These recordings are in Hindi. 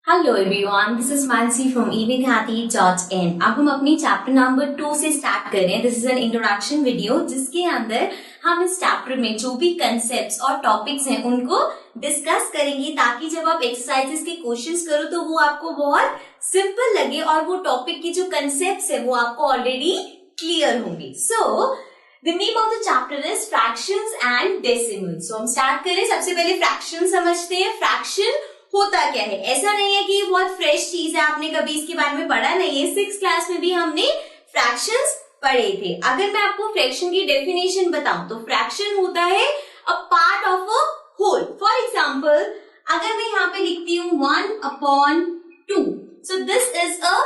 Hello everyone, this is Mansi from evidyati.in। अब हम अपनी चैप्टर नंबर 2 से स्टार्ट कर रहे हैं। This is an introduction video जिसके अंदर हम इस चैप्टर में जो भी कंसेप्ट्स और टॉपिक्स हैं उनको डिस्कस करेंगे, ताकि जब आप एक्सरसाइजेस के क्वेश्चंस करो तो वो आपको बहुत सिंपल लगे और वो टॉपिक की जो कंसेप्ट्स है वो आपको ऑलरेडी क्लियर होंगे। So the name of the chapter is fractions and decimals. सो हम स्टार्ट करें। सबसे पहले फ्रैक्शन समझते हैं। फ्रैक्शन होता क्या है? ऐसा नहीं है कि ये बहुत फ्रेश चीज है, आपने कभी इसके बारे में पढ़ा नहीं है। 6th क्लास में भी हमने फ्रैक्शंस पढ़े थे। अगर मैं आपको फ्रैक्शन की डेफिनेशन बताऊं तो फ्रैक्शन होता है a part of a whole. For example, अगर मैं यहाँ पे लिखती हूँ 1/2, so this is a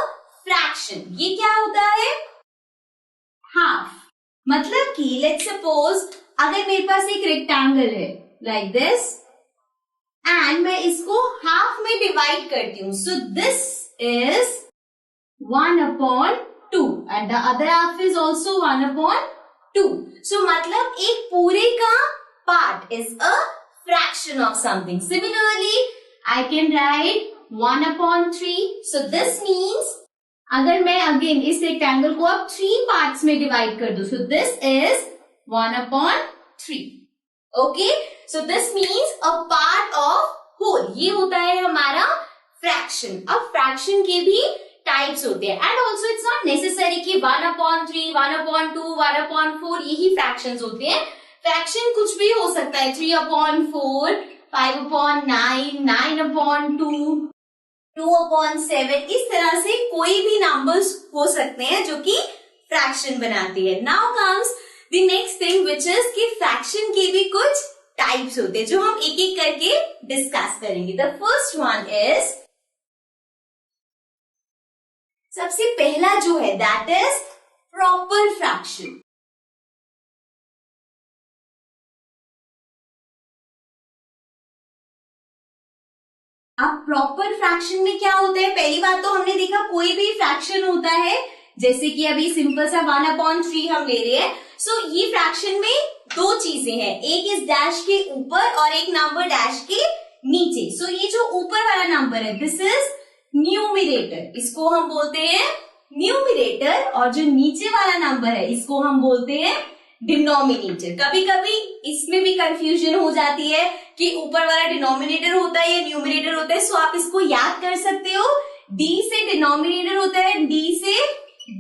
fraction. ये क्या होता है? हाफ। मतलब कि लेट्स सपोज अगर मेरे पास एक रेक्टेंगल है लाइक दिस एंड मैं इसको हाफ में डिवाइड करती हूँ, सो this is 1/2 and the other half is also 1/2। सो मतलब एक पूरे का part is a fraction of something. Similarly I can write 1/3। So this means अगर मैं अगेन इस रेक्टेंगल को अब 3 पार्ट्स में डिवाइड कर दूं, so this is 1/3। Okay, so this means a part of whole. ये होता है हमारा फ्रैक्शन। अब फ्रैक्शन के भी टाइप्स होते हैं and also it's not necessary कि 1/3, 1/2, 1/4 यही फ्रैक्शंस होते हैं। फ्रैक्शन कुछ भी हो सकता है, 3/4, 5/9, 9/2, 2/7, इस तरह से कोई भी नंबर्स हो सकते हैं जो कि फ्रैक्शन बनाती है। Now comes the next thing which is कि फ्रैक्शन के भी कुछ टाइप्स होते हैं जो हम एक एक करके डिस्कस करेंगे। द फर्स्ट वन इज, सबसे पहला जो है दैट इज प्रॉपर फ्रैक्शन। अब प्रॉपर फ्रैक्शन में क्या होता है? पहली बात तो हमने देखा कोई भी फ्रैक्शन होता है, जैसे कि अभी सिंपल सा 1/3 हम ले रहे हैं। सो ये फ्रैक्शन में दो चीजें हैं, एक इस डैश के ऊपर और एक नंबर डैश के नीचे। सो ये जो ऊपर वाला नंबर है दिस इज न्यूमरेटर, इसको हम बोलते हैं न्यूमरेटर, और जो नीचे वाला नंबर है इसको हम बोलते हैं डिनोमिनेटर। कभी कभी इसमें भी कंफ्यूजन हो जाती है कि ऊपर वाला डिनोमिनेटर होता है या न्यूमरेटर होता है। सो आप इसको याद कर सकते हो, डी से डिनोमिनेटर होता है, डी से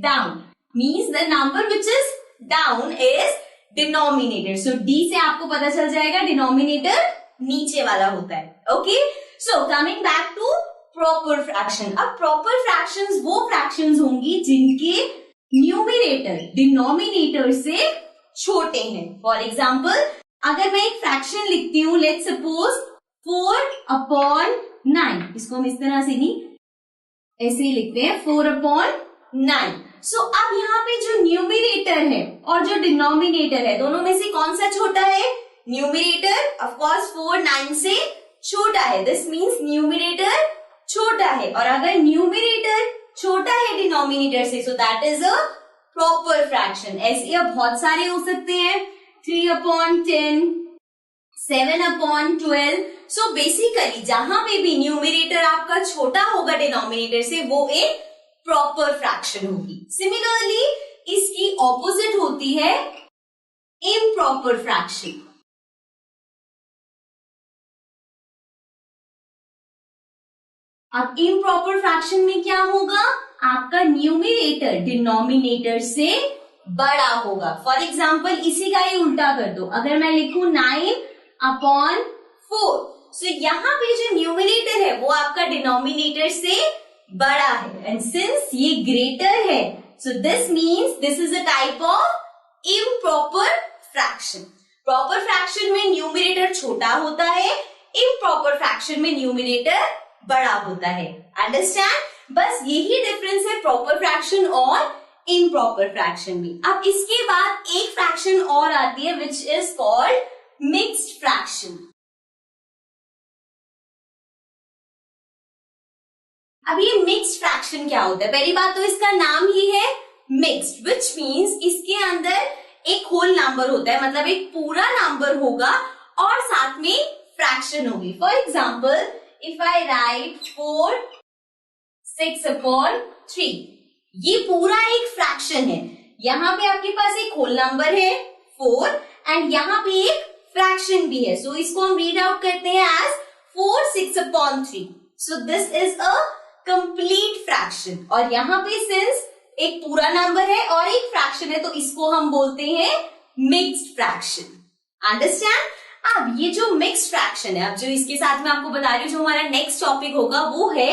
down means the number which is down is denominator. So D से आपको पता चल जाएगा डिनोमिनेटर नीचे वाला होता है। Okay, so coming back to proper fraction. अब प्रॉपर फ्रैक्शंस वो फ्रैक्शंस होंगी जिनके न्यूमरेटर डिनोमिनेटर से छोटे हैं। फॉर एग्जाम्पल, अगर मैं एक फ्रैक्शन लिखती हूँ, लेट्स सपोज 4/9, इसको हम इस तरह से नहीं ऐसे ही लिखते हैं 4/9। सो अब यहाँ पे जो न्यूमरेटर है और जो डिनोमिनेटर है दोनों में से कौन सा छोटा है? न्यूमरेटर। ऑफ कोर्स 4 9 से छोटा है, दिस मीन्स न्यूमरेटर छोटा है। और अगर न्यूमरेटर छोटा है डिनोमिनेटर से, so that is a proper fraction. ऐसे अब बहुत सारे हो सकते हैं, 3/10, 7/12। सो बेसिकली जहां पे भी न्यूमरेटर आपका छोटा होगा डिनोमिनेटर से, वो एक प्रॉपर फ्रैक्शन होगी। सिमिलरली इसकी ऑपोजिट होती है इम्प्रॉपर फ्रैक्शन। अब इम्प्रॉपर फ्रैक्शन में क्या होगा? आपका न्यूमरेटर डिनोमिनेटर से बड़ा होगा। फॉर एग्जाम्पल, इसी का ही उल्टा कर दो, अगर मैं लिखूं 9/4, सो यहाँ पे जो न्यूमरेटर है वो आपका डिनोमिनेटर से बड़ा है, एंड सिंस ये ग्रेटर है, so this means this is a type of improper fraction. Proper fraction में न्यूमरेटर छोटा होता है, इम्प्रॉपर फ्रैक्शन में न्यूमरेटर बड़ा होता है। अंडरस्टैंड? बस यही डिफरेंस है प्रॉपर फ्रैक्शन और इम्प्रॉपर फ्रैक्शन में। अब इसके बाद एक फ्रैक्शन और आती है which is called mixed fraction. अब ये मिक्स्ड फ्रैक्शन क्या होता है? पहली बात तो इसका नाम ही है मिक्स्ड, विच मीन्स इसके अंदर एक होल नंबर होता है, मतलब एक पूरा नंबर होगा और साथ में फ्रैक्शन होगी। For example, if I right 4 6/3, ये पूरा एक फ्रैक्शन है। यहाँ पे आपके पास एक होल नंबर है 4 एंड यहाँ पे एक फ्रैक्शन भी है, सो इसको हम रीड आउट करते हैं as 4 6/3। So this is a complete fraction. और यहाँ पे सिंस एक पूरा नंबर है और एक फ्रैक्शन है तो इसको हम बोलते हैं मिक्स्ड फ्रैक्शन। अंडरस्टैंड? अब ये जो मिक्स्ड फ्रैक्शन है, अब जो इसके साथ मैं आपको बता रही हूँ, जो हमारा नेक्स्ट टॉपिक होगा वो है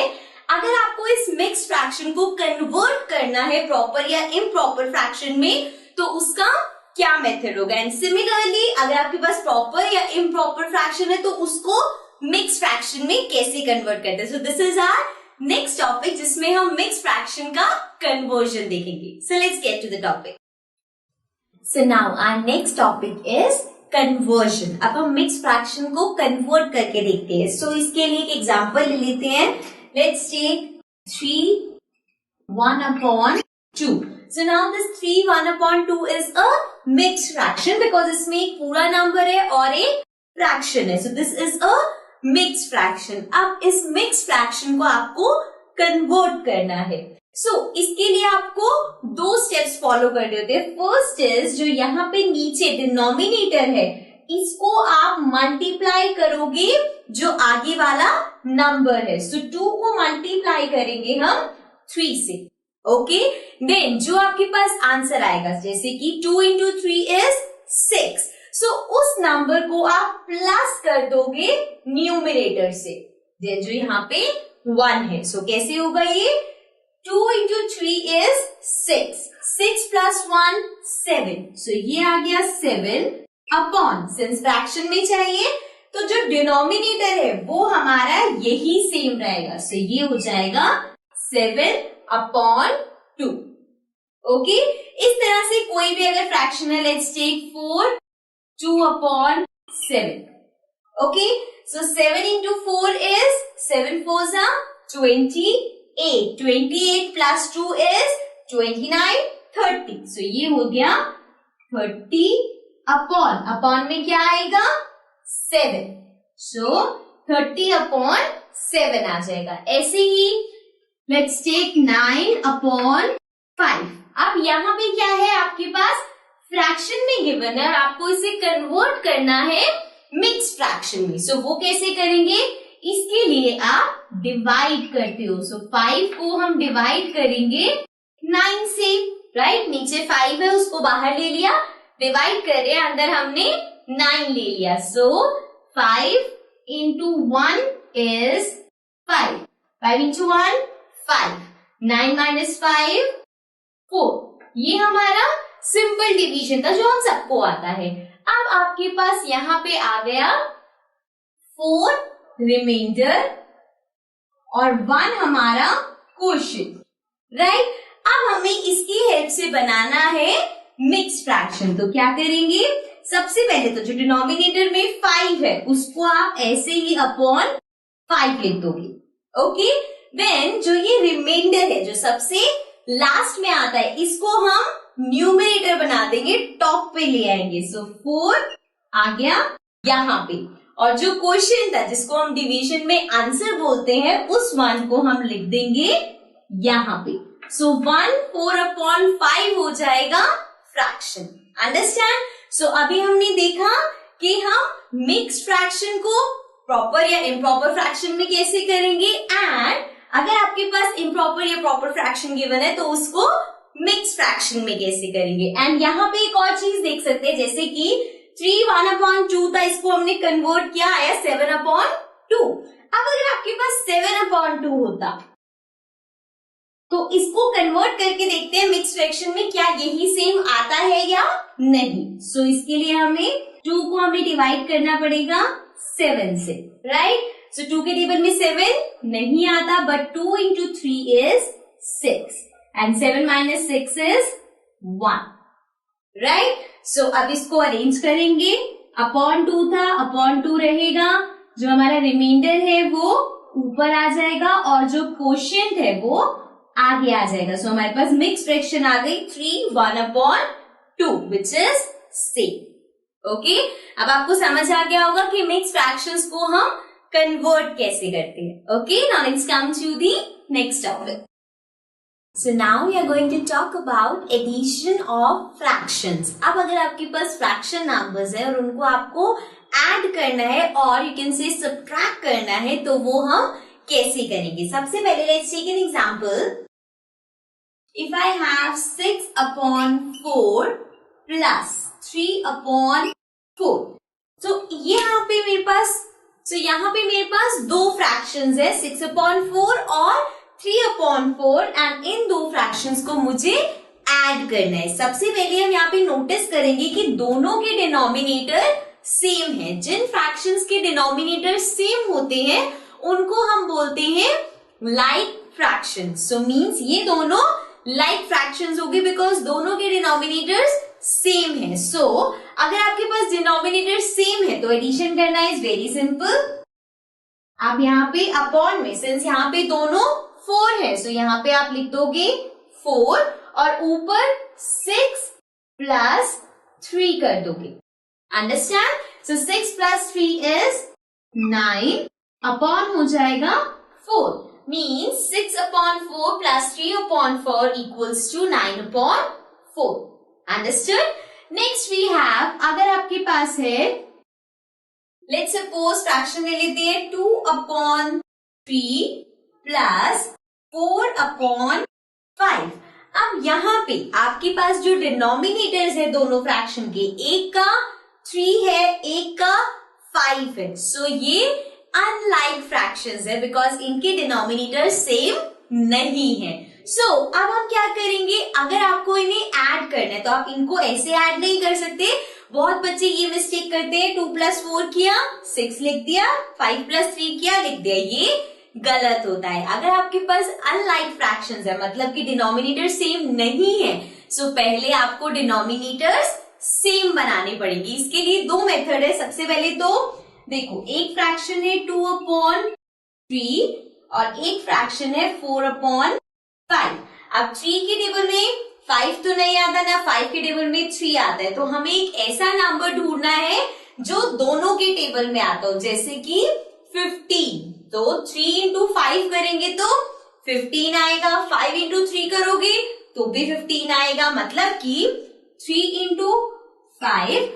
अगर आपको इस मिक्स्ड फ्रैक्शन को कन्वर्ट करना है प्रॉपर या इम्प्रॉपर फ्रैक्शन में तो उसका क्या मेथड होगा। एंड सिमिलरली अगर आपके पास प्रॉपर या इम्प्रॉपर फ्रैक्शन है तो उसको मिक्स्ड फ्रैक्शन में कैसे कन्वर्ट करते हैं। So this is our next topic जिसमें हम मिक्स्ड फ्रैक्शन का कन्वर्जन देखेंगे। So let's get to the topic. So now our next topic is conversion. अब हम मिक्स्ड फ्रैक्शन को कन्वर्ट करके देखते हैं। सो इसके लिए एक एग्जांपल ले लेते हैं। Let's take 3 1/2। So now this 3 1/2 is a mixed fraction because इसमें एक पूरा नंबर है और एक फ्रैक्शन है। So this is a mixed fraction. अब इस मिक्स्ड फ्रैक्शन को आपको कन्वर्ट करना है। इसके लिए आपको 2 स्टेप्स फॉलो करने होते हैं। फर्स्ट इज जो यहाँ पे नीचे डिनोमिनेटर है इसको आप मल्टीप्लाई करोगे जो आगे वाला नंबर है। सो 2 को मल्टीप्लाई करेंगे हम 3 से। ओके, देन जो आपके पास आंसर आएगा जैसे कि 2 into 3 is 6। सो उस नंबर को आप प्लस कर दोगे न्यूमरेटर से जो यहाँ पे 1 है। सो कैसे होगा ये 2 into 3 is 6। 6 plus 1 7। सो ये आ गया 7 अपॉन, सिंस फ्रैक्शन में चाहिए तो जो डिनोमिनेटर है वो हमारा यही सेम रहेगा। सो ये हो जाएगा 7/2। ओके, इस तरह से कोई भी अगर फ्रैक्शन है, let's take 4 2/7। Okay, so 7 into 4 is 7 4s are 28। 28 plus 2 is 29 30। सो ये हो गया 30/, में क्या आएगा 7। सो 30/7 आ जाएगा। ऐसे ही लेट्स टेक 9/5। अब यहाँ पे क्या है आपके पास फ्रैक्शन में गिवन है और आपको इसे कन्वर्ट करना है मिक्स्ड फ्रैक्शन में। सो वो कैसे करेंगे, इसके लिए आप डिवाइड करते हो। सो 5 को हम डिवाइड करेंगे 9 से, राइट। नीचे 5 है उसको बाहर ले लिया, डिवाइड कर रहे हैं, अंदर हमने 9 ले लिया। सो 5 into 1 is 5। 5 into 1 5। 9 minus 5 4। ये हमारा सिंपल डिवीजन था जो हम सबको आता है। अब आपके पास यहाँ पे आ गया 4 रिमाइंडर और 1 हमारा क्वोशिएंट, राइट। अब हमें इसकी हेल्प से बनाना है मिक्स्ड फ्रैक्शन। तो क्या करेंगे, सबसे पहले तो जो डिनोमिनेटर में 5 है उसको आप ऐसे ही अपॉन 5 लिख दोगे। ओके, देन जो ये रिमाइंडर है जो सबसे लास्ट में आता है इसको हम न्यूमरेटर बना देंगे, टॉप पे ले आएंगे। सो 4 आ गया यहाँ पे और जो क्वोशिएंट था जिसको हम डिवीजन में आंसर बोलते हैं उस 1 को हम लिख देंगे यहाँ पे। सो 1 4/5 हो जाएगा फ्रैक्शन। अंडरस्टैंड? सो अभी हमने देखा कि हम मिक्स्ड फ्रैक्शन को प्रॉपर या इम्प्रॉपर फ्रैक्शन में कैसे करेंगे, एंड अगर आपके पास इम्प्रॉपर या प्रॉपर फ्रैक्शन गिवन है तो उसको मिक्स्ड फ्रैक्शन में कैसे करेंगे। एंड यहाँ पे एक और चीज देख सकते हैं, जैसे कि 3 1/2 था, इसको हमने कन्वर्ट किया, आया 7/2। अब अगर आपके पास 7/2 होता तो इसको कन्वर्ट करके देखते हैं मिक्स्ड फ्रैक्शन में क्या यही सेम आता है या नहीं। सो इसके लिए हमें 2 को हमें डिवाइड करना पड़ेगा 7 से, राइट। सो 2 के टेबल में 7 नहीं आता, but 2 into 3 is 6 and 7 minus 6 is 1, right. So अब इसको अरेंज करेंगे, (2) था, (2) रहेगा, जो हमारा रिमाइंडर है वो ऊपर आ जाएगा और जो क्वोशिएंट है वो आगे आ जाएगा। सो हमारे पास मिक्स्ड फ्रैक्शन आ गई 3 1/2 which is same। ओके, अब आपको समझ आ गया होगा कि मिक्स्ड फ्रैक्शंस को हम कन्वर्ट कैसे करते हैं. Okay, now let's come to the next topic. So now we are going to talk about addition of fractions. अब अगर आपके पास फ्रैक्शन नंबर्स है और उनको आपको ऐड करना है और यू कैन से सब्ट्रैक्ट करना है, तो वो हम कैसे करेंगे. सबसे पहले let's take an example. If I have 6/4 plus 3/4. तो यहाँ पे मेरे पास दो फ्रैक्शंस है, 6/4 और 3/4, एंड इन दो फ्रैक्शंस को मुझे ऐड करना है. सबसे पहले हम यहाँ पे नोटिस करेंगे कि दोनों के डिनोमिनेटर सेम है. जिन फ्रैक्शंस के डिनोमिनेटर सेम होते हैं उनको हम बोलते हैं लाइक फ्रैक्शंस. सो मींस ये दोनों लाइक फ्रैक्शंस होगी बिकॉज दोनों के डिनोमिनेटर्स सेम है. सो अगर आपके पास डिनोमिनेटर सेम है तो एडिशन करना इज वेरी सिंपल. आप यहाँ पे अपॉन में, सिंस यहाँ पे दोनों 4 है, सो यहाँ पे आप लिख दोगे 4 और ऊपर 6 प्लस 3 कर दोगे. Understand. So 6 plus 3 is 9 upon हो जाएगा 4. Means 6/4 plus 3/4 equals to 9/4. Understood. Next we have, अगर आपके पास है, लेट्स सपोज फ्रैक्शन ले लेते हैं 2/3 प्लस 4/5. अब यहाँ पे आपके पास जो डिनोमिनेटर्स है दोनों फ्रैक्शन के, एक का 3 है, एक का 5 है. सो ये अनलाइक फ्रैक्शंस है बिकॉज इनके डिनोमिनेटर सेम नहीं है. सो अब हम क्या करेंगे, अगर आपको इन्हें ऐड करना है तो आप इनको ऐसे ऐड नहीं कर सकते. बहुत बच्चे ये मिस्टेक करते हैं, 2 + 4 किया 6 लिख दिया, 5 + 3 किया लिख दिया. ये गलत होता है. अगर आपके पास अनलाइक फ्रैक्शंस है, मतलब कि डिनोमिनेटर सेम नहीं है, सो पहले आपको डिनोमिनेटर्स सेम बनाने पड़ेंगे. इसके लिए दो मेथड है. सबसे पहले तो देखो, एक फ्रैक्शन है 2/3 और एक फ्रैक्शन है 4/5. अब 3 के टेबल में 5 तो नहीं आता ना, 5 के टेबल में 3 आता है. तो हमें एक ऐसा नंबर ढूंढना है जो दोनों के टेबल में आता हो, जैसे कि 15. तो 3 × 5 करेंगे तो 15 आएगा, 5 × 3 करोगे तो भी 15 आएगा. मतलब कि 3 × 5,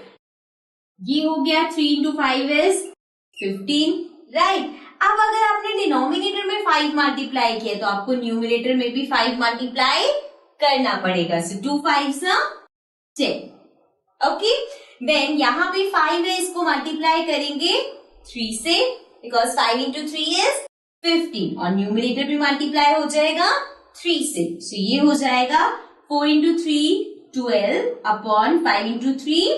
ये हो गया 3 × 5 इज 15, राइट. अब अगर आपने डिनोमिनेटर में 5 मल्टीप्लाई किया तो आपको न्यूमरेटर में भी 5 मल्टीप्लाई करना पड़ेगा. सो 2 5s 10. ओके, देन यहाँ पे 5 है, इसको मल्टीप्लाई करेंगे 3 से बिकॉज 5 × 3 इज 15 और न्यूमरेटर भी मल्टीप्लाई हो जाएगा 3 से. सो ये हो जाएगा 4 × 3 12 अपॉन 5 × 3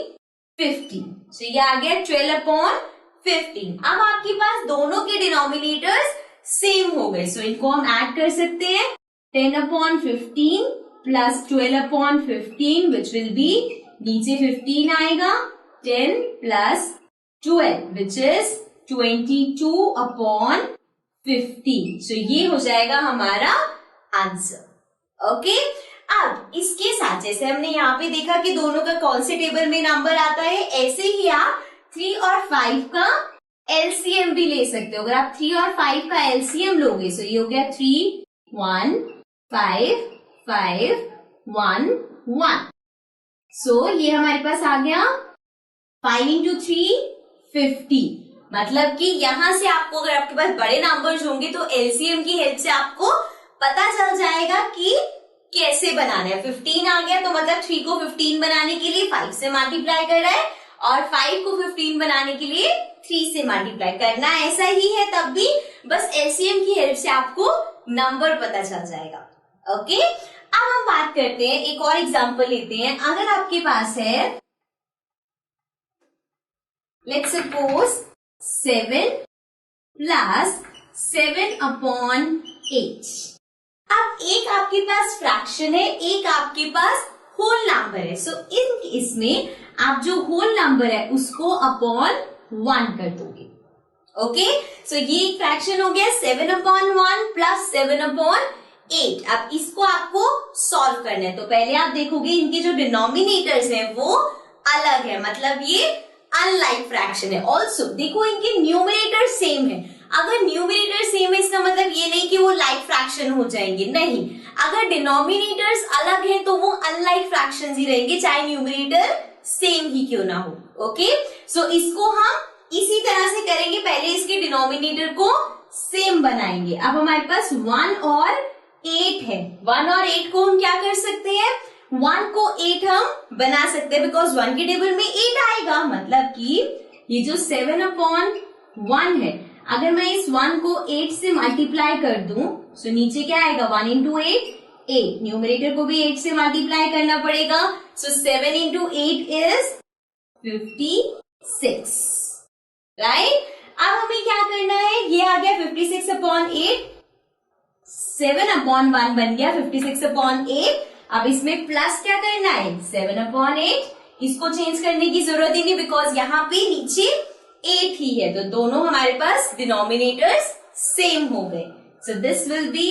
15. सो ये आ गया 12/15. अब आपके पास दोनों के डिनोमिनेटर्स सेम हो गए. सो इनको हम ऐड कर सकते हैं. 10/15 प्लस 12/15 विच विल बी, नीचे 15 आएगा, 10 प्लस 12 विच इज 22/15. सो ये हो जाएगा हमारा आंसर. ओके. अब इसके साथ जैसे हमने यहाँ पे देखा कि दोनों का कौन से टेबल में नंबर आता है, ऐसे ही आप 3 और 5 का एलसीएम भी ले सकते हो. अगर आप 3 और 5 का एलसीएम लोगे, सो ये हो गया 3 1 5 5 1 1. सो ये हमारे पास आ गया 5 × 3 50. मतलब कि यहां से आपको, अगर आपके पास बड़े नंबर्स होंगे तो एलसीएम की हेल्प से आपको पता चल जाएगा कि कैसे बनाना है. 15 आ गया तो मतलब 3 को 15 बनाने के लिए 5 से मल्टीप्लाई कर रहा है और 5 को 15 बनाने के लिए 3 से मल्टीप्लाई करना. ऐसा ही है तब भी, बस एलसीएम की हेल्प से आपको नंबर पता चल जाएगा. ओके. अब हम बात करते हैं, एक और एग्जांपल लेते हैं. अगर आपके पास है, लेट्स सपोज 7 प्लस 7/8. अब एक आपके पास फ्रैक्शन है, एक आपके पास होल नंबर है. सो इसमें आप जो होल नंबर है उसको अपॉन 1 कर दोगे. ओके. सो ये एक फ्रैक्शन हो गया 7/1 प्लस 7/8. अब इसको आपको सॉल्व करना है. तो पहले आप देखोगे इनके जो डिनोमिनेटर्स हैं वो अलग है, मतलब ये अनलाइक फ्रैक्शन है। ऑल्सो देखो इनके न्यूमरेटर सेम है। अगर न्यूमरेटर सेम है इसका मतलब ये नहीं कि वो लाइक फ्रैक्शन हो जाएंगे, नहीं। अगर डिनोमिनेटर्स अलग है तो वो अनलाइक फ्रैक्शंस ही रहेंगे, चाहे न्यूमरेटर सेम ही क्यों ना हो। ओके, सो इसको हम इसी तरह से करेंगे, पहले इसके डिनोमिनेटर को सेम बनाएंगे। अब हमारे पास 1 और 8 है। 1 और 8 को हम क्या कर सकते हैं, 1 को 8 हम बना सकते हैं, बिकॉज 1 के टेबल में 8 आएगा। मतलब कि ये जो 7/1 है, अगर मैं इस 1 को 8 से मल्टीप्लाई कर दूं, तो नीचे क्या आएगा, 1 into 8 8। न्यूमरेटर को भी 8 से मल्टीप्लाई करना पड़ेगा, सो 7 into 8 is 56, राइट। अब हमें क्या करना है, ये आ गया 56/8, 7/1 बन गया 56/8। अब इसमें प्लस क्या करना है, 7/8। इसको चेंज करने की जरूरत ही नहीं, बिकॉज यहाँ पे नीचे 8 ही है, तो दोनों हमारे पास डिनोमिनेटर्स सेम हो गए। So this will B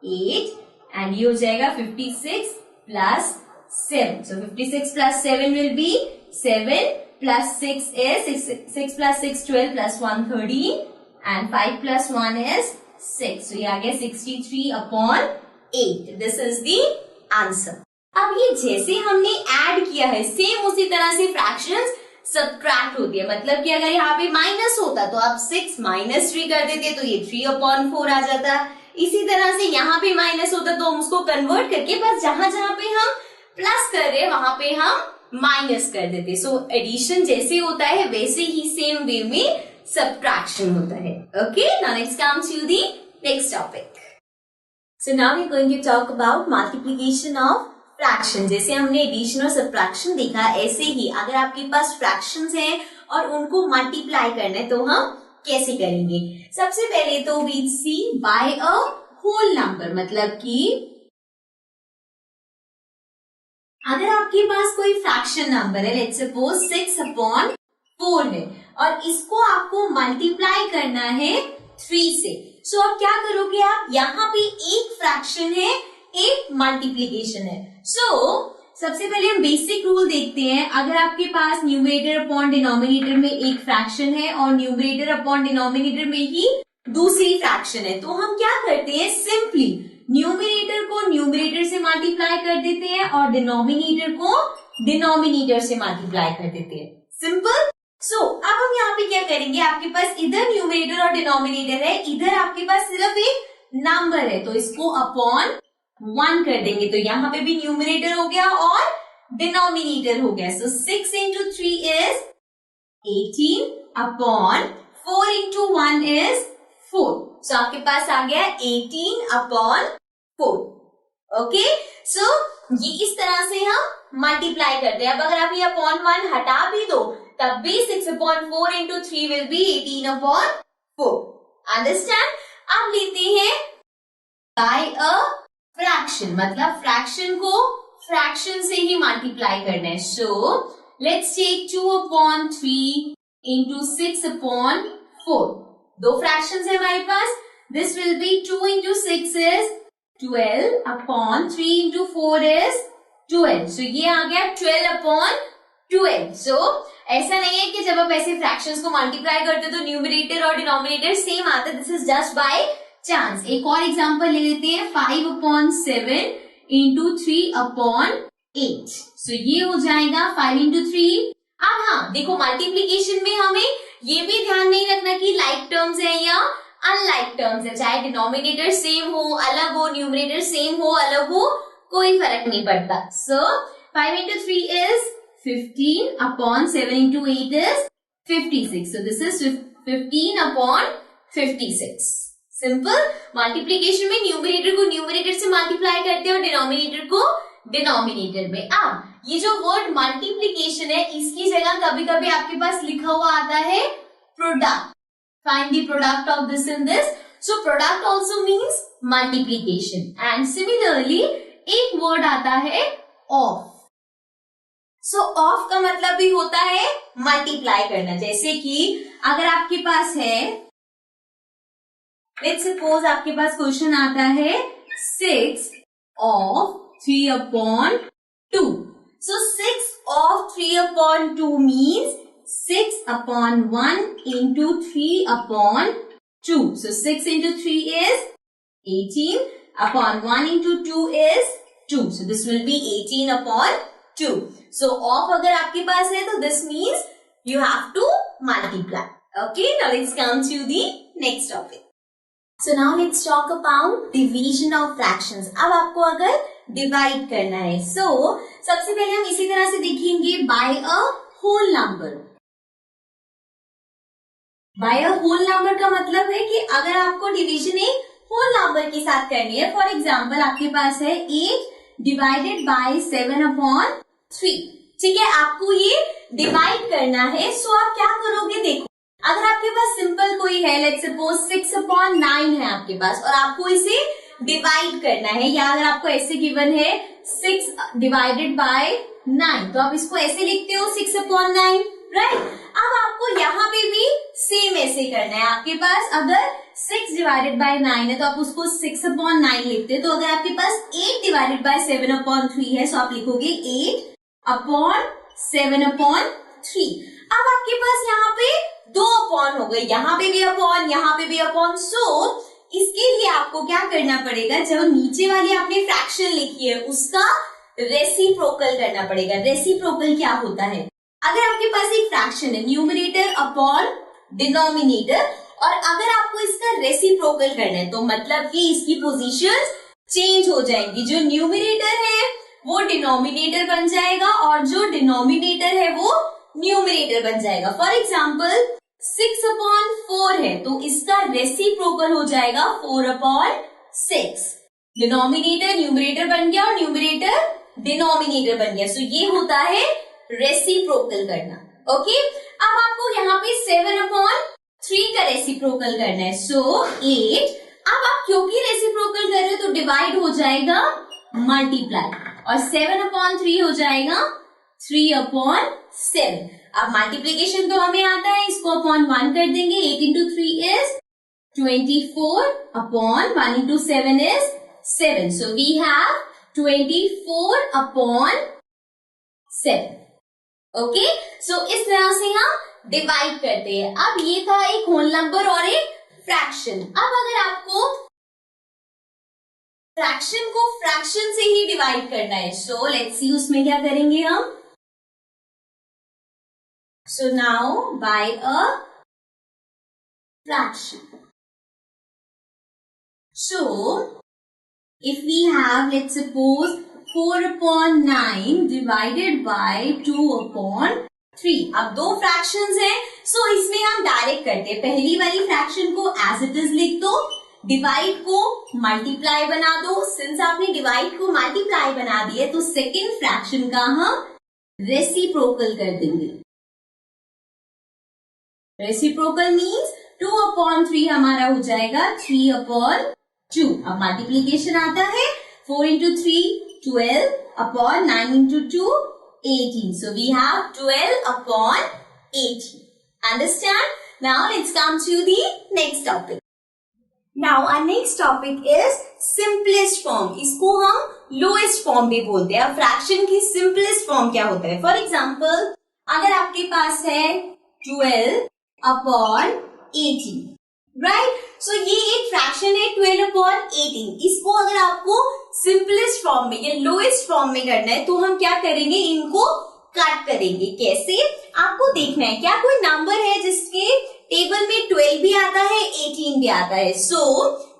8 and ये हो जाएगा 56 plus 7। So 56 plus 7 will be 7 plus 6 is 6 plus 6 12 plus 1 13 and 5 plus 1 is 6. So ये आ गया 63/8. This is the answer. अब ये जैसे हमने ऐड किया है सेम उसी तरह से फ्रैक्शंस सब्ट्रैक्ट होती है। मतलब कि अगर यहाँ पे माइनस होता तो आप 6 माइनस 3 कर देते तो ये 3/4 आ जाता। इसी तरह से यहाँ पे माइनस होता तो हम उसको कन्वर्ट करके बस जहां जहां पे हम प्लस कर रहे हैं वहां पे हम माइनस कर देते। सो एडिशन जैसे होता है वैसे ही सेम वे में सब्ट्रैक्शन होता है। Okay, now next comes to the next topic. So now we are going to talk about multiplication of fraction. जैसे हमने एडिशन और सब्ट्रैक्शन देखा, ऐसे ही अगर आपके पास फ्रैक्शंस हैं और उनको मल्टीप्लाई करना है तो हम कैसे करेंगे। सबसे पहले तो we see by a whole number, मतलब कि अगर आपके पास कोई फ्रैक्शन नंबर है, लेट्स सपोज 6/4 है और इसको आपको मल्टीप्लाई करना है 3 से, सो अब क्या करोगे आप, यहाँ पे एक फ्रैक्शन है, एक मल्टीप्लीकेशन है। सबसे पहले हम बेसिक रूल देखते हैं। अगर आपके पास न्यूमरेटर अपॉन डिनोमिनेटर में एक फ्रैक्शन है और न्यूमरेटर अपॉन डिनोमिनेटर में ही दूसरी फ्रैक्शन है, तो हम क्या करते हैं, सिंपली न्यूमरेटर को न्यूमरेटर से मल्टीप्लाई कर देते हैं और डिनोमिनेटर को डिनोमिनेटर से मल्टीप्लाई कर देते हैं। सिंपल। सो अब हम यहाँ पे क्या करेंगे, आपके पास इधर न्यूमरेटर और डिनोमिनेटर है, इधर आपके पास सिर्फ एक नंबर है, तो इसको अपॉन 1 कर देंगे, तो यहाँ पे भी न्यूमरेटर हो गया और डिनोमिनेटर हो गया। सो 6 into 3 is 18 upon 4 into 1 is 4। सो आपके पास आ गया 18/4। ओके, सो ये इस तरह से हम मल्टीप्लाई करते हैं। अब अगर आप ये अपॉन 1 हटा भी दो तब भी 6/4 into 3 will be 18/4। अंडरस्टैंड। अब लेते हैं बाय अ फ्रैक्शन, मतलब फ्रैक्शन को फ्रैक्शन से ही मल्टीप्लाई करना है। So let's take 2/3 into 6/4। दो फ्रैक्शंस है हमारे पास। This will be 2 into 6 is 12/3 into 4 is 12। So ये आ गया 12/12। सो ऐसा नहीं है कि जब आप ऐसे फ्रैक्शंस को मल्टीप्लाई करते तो न्यूमरेटर और डिनोमिनेटर सेम आता है, this is just by chance. एक और एग्जांपल ले लेते हैं, 5/7 into 3/8। सो ये हो जाएगा 5 into 3। अब हाँ देखो, मल्टीप्लीकेशन में हमें ये भी ध्यान नहीं रखना कि लाइक टर्म्स है या अनलाइक टर्म्स है, चाहे डिनोमिनेटर सेम हो अलग हो, न्यूमरेटर सेम हो अलग हो, कोई फर्क नहीं पड़ता। सो 5 into 3 is 15/7 into 8 is 56। So this is 15/56। Simple. Multiplication में न्यूमरेटर को न्यूमरेटर से मल्टीप्लाई करते हैं और डिनोमिनेटर को डिनोमिनेटर में। अब ये जो वर्ड मल्टीप्लीकेशन है इसकी जगह कभी कभी आपके पास लिखा हुआ आता है product. Find the product of this in this. So product also means multiplication. And similarly एक वर्ड आता है ऑफ। सो ऑफ का मतलब भी होता है मल्टीप्लाई करना। जैसे कि अगर आपके पास है, लेट्स सपोज आपके पास क्वेश्चन आता है 6 of 3/2। So 6 of 3/2 means 6/1 into 3/2. So 6 into 3 is 18/1 into 2 is 2. So this will be 18/2. So of अगर आपके पास है तो this means you have to multiply. Okay, now let's come to the next topic. So now let's talk about division of fractions. अब आपको अगर divide करना है, so सबसे पहले हम इसी तरह से देखेंगे by a whole number. By a whole number का मतलब है कि अगर आपको division एक whole number के साथ करनी है, for example आपके पास है 8 divided by 7/3. ठीक है, आपको ये divide करना है, so आप क्या करोगे, देखो अगर आपके पास सिंपल कोई है, लेट्स सपोज 6/9 है आपके पास और आपको इसे डिवाइड करना है, या अगर आपको ऐसे गिवन है 6 divided by 9, तो आप इसको ऐसे लिखते हो 6/9, राइट। अब आपको यहाँ पे भी सेम ऐसे करना है, आपके पास अगर 6 divided by 9 है तो आप उसको 6/9 लिखते हैं, तो अगर आपके पास 8 divided by 7/3 है, तो आप लिखोगे 8/7/3। अब आपके पास यहाँ पे 2 अपॉन हो गए, यहाँ पे भी अपॉन, यहाँ पे भी अपॉन, सो इसके लिए आपको क्या करना पड़ेगा, जो नीचे वाली आपने फ्रैक्शन लिखी है उसका रेसिप्रोकल करना पड़ेगा। रेसिप्रोकल क्या होता है, अगर आपके पास एक फ्रैक्शन है, न्यूमरेटर अपॉन डिनोमिनेटर, और अगर आपको इसका रेसिप्रोकल करना है तो मतलब कि इसकी पोजीशन चेंज हो जाएंगी, जो न्यूमरेटर है वो डिनोमिनेटर बन जाएगा और जो डिनोमिनेटर है वो न्यूमरेटर बन जाएगा। फॉर एग्जाम्पल 6/4 है तो इसका रेसिप्रोकल हो जाएगा 4/6। डिनोमिनेटर न्यूमरेटर बन गया और न्यूमरेटर डिनोमिनेटर बन गया, सो ये होता है रेसिप्रोकल करना। ओके, अब आपको यहाँ पे 7/3 का रेसिप्रोकल करना है, सो 8। अब आप क्योंकि रेसिप्रोकल कर रहे हो तो डिवाइड हो जाएगा मल्टीप्लाई, और 7/3 हो जाएगा 3/7। अब मल्टीप्लीकेशन तो हमें आता है, इसको अपॉन 1 कर देंगे, 8 into 3 is 24/1 into 7 is 7. So we have 24/7. Okay, so इस तरह से हम डिवाइड करते हैं। अब ये था एक होल नंबर और एक फ्रैक्शन। अब अगर आपको फ्रैक्शन को फ्रैक्शन से ही डिवाइड करना है, सो लेट्स सी उसमें क्या करेंगे हम। So now by a fraction. So if we have, let's suppose 4/9 divided by 2/3. अब दो फ्रैक्शंस हैं, सो इसमें हम डायरेक्ट करते हैं। पहली वाली फ्रैक्शन को एज इट इज लिख दो, डिवाइड को मल्टीप्लाई बना दो। सिंस आपने डिवाइड को मल्टीप्लाई बना दिया तो सेकेंड फ्रैक्शन का हम रेसिप्रोकल कर देंगे। रेसिप्रोकल मीन्स 2/3 हमारा हो जाएगा 3/2। अब मल्टीप्लीकेशन आता है 4 into 3 12/9 into 2 18. So we have 12/18. Understand? Now let's come to the next topic. Now our next topic is simplest form. इसको हम lowest form भी बोलते हैं। अब फ्रैक्शन की simplest form क्या होता है? For example, अगर आपके पास है 12/18, राइट? सो ये एक फ्रैक्शन है 12/18। इसको अगर आपको सिंपलेस्ट फॉर्म में या लोएस्ट फॉर्म में करना है तो हम क्या करेंगे, इनको कट करेंगे। कैसे, आपको देखना है क्या कोई नंबर है जिसके टेबल में 12 भी आता है 18 भी आता है। सो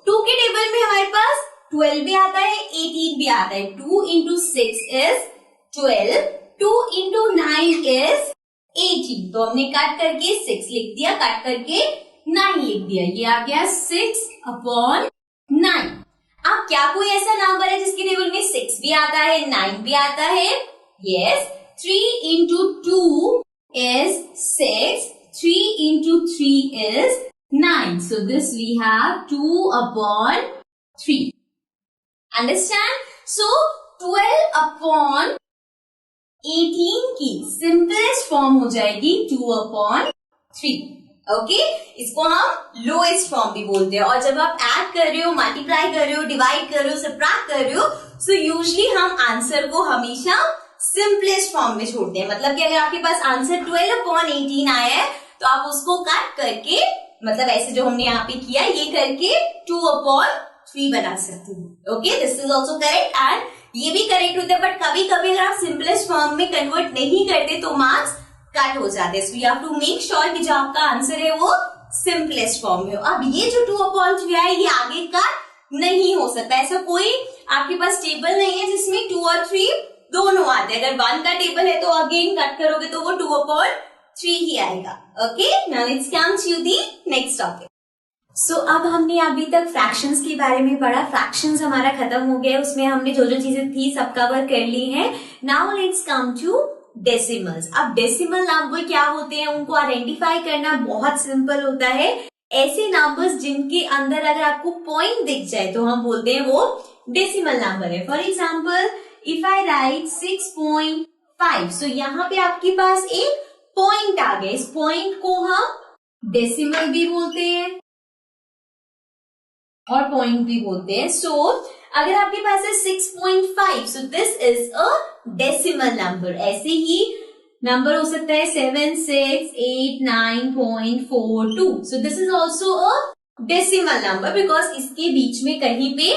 2 के टेबल में हमारे पास 12 भी आता है 18 भी आता है। 2 into 6 is 12, 2 into 9 is 18। तो हमने कट करके 6 लिख दिया, कट करके 9 लिख दिया, ये आ गया 6/9। अब क्या कोई ऐसा नंबर है जिसके टेबल में 6 भी आता है 9 भी आता है? Yes, 3 into 2 is 6, 3 into 3 is 9. So this we have 2/3. Understand? So 12/18 की सिंपलेस्ट फॉर्म हो जाएगी 2/3। ओके, इसको हम लोएस्ट फॉर्म भी बोलते हैं। और जब आप ऐड कर रहे हो, मल्टीप्लाई कर रहे हो, डिवाइड कर रहे हो, सबट्रैक्ट कर रहे हो, सो यूजली हम आंसर को हमेशा सिंपलेस्ट फॉर्म में छोड़ते हैं। मतलब कि अगर आपके पास आंसर 12/18 आया है तो आप उसको कट करके, मतलब ऐसे जो हमने यहाँ पे किया ये करके 2/3 बना सकते हो। Okay, this is also correct and ये भी करेक्ट होता है, बट कभी कभी अगर आप सिंपलेस्ट फॉर्म में कन्वर्ट नहीं करते तो मार्क्स कट हो जाते हैं। So you have to make sure कि जो आपका आंसर है वो सिंपलेस्ट फॉर्म में हो। अब ये जो 2/3 है ये आगे का नहीं हो सकता, ऐसा कोई आपके पास टेबल नहीं है जिसमें 2 और 3 दोनों आते हैं। अगर 1 का टेबल है तो अगेन कट करोगे तो वो 2/3 ही आएगा। Okay, now let's come to the next topic. So अब हमने अभी तक फ्रैक्शंस के बारे में पढ़ा। फ्रैक्शंस हमारा खत्म हो गया, उसमें हमने जो जो चीजें थी सब कवर कर ली है। Now let's come to decimals. अब डेसिमल नंबर क्या होते हैं उनको आइडेंटिफाई करना बहुत सिंपल होता है। ऐसे नंबर्स जिनके अंदर अगर आपको पॉइंट दिख जाए तो हम बोलते हैं वो डेसिमल नंबर है। For example if I right 6.5, सो यहाँ पे आपके पास एक पॉइंट आ गया, इस पॉइंट को हम डेसिमल भी बोलते हैं और पॉइंट भी बोलते हैं। सो अगर आपके पास है 6.5, सो this is a decimal number. ऐसे ही नंबर हो सकता है 7, 6, 8, 9.42, सो this is also a decimal number because इसके बीच में कहीं पे